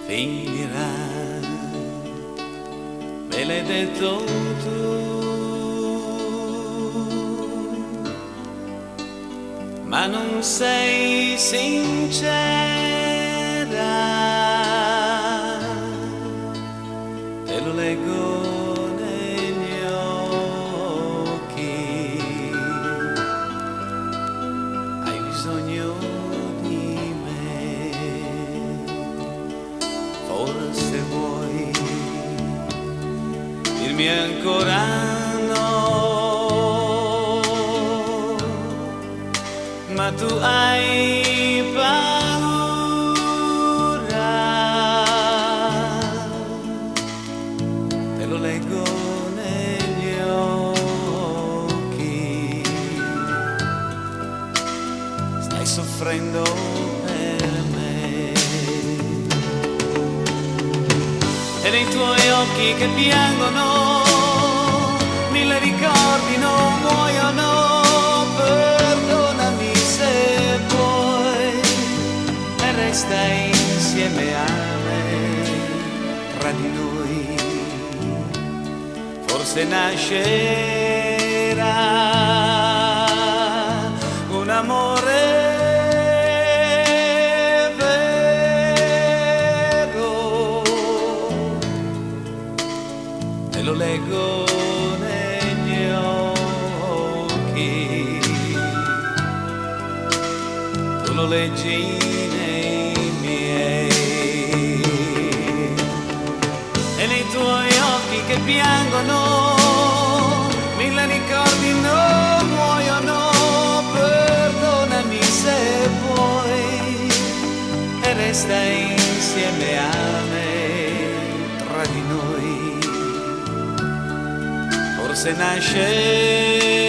finirà, me l'hai detto tu, ma non sei sincera, te lo leggo negli occhi, hai bisogno di me, forse vuoi dirmi ancora no, ma tu hai paura, te lo leggo negli occhi, stai soffrendo per me, e nei tuoi occhi che piangono mille ricordi non muoiono. Perdonami se puoi e resta insieme a me. Tra di noi forse nascerà un amore vero, te lo leggo negli occhi, tu lo leggi nei miei, e nei tuoi occhi che piangono mille ricordi non muoiono. Perdonami se puoi e resta insieme a me. Tra di noi forse nasce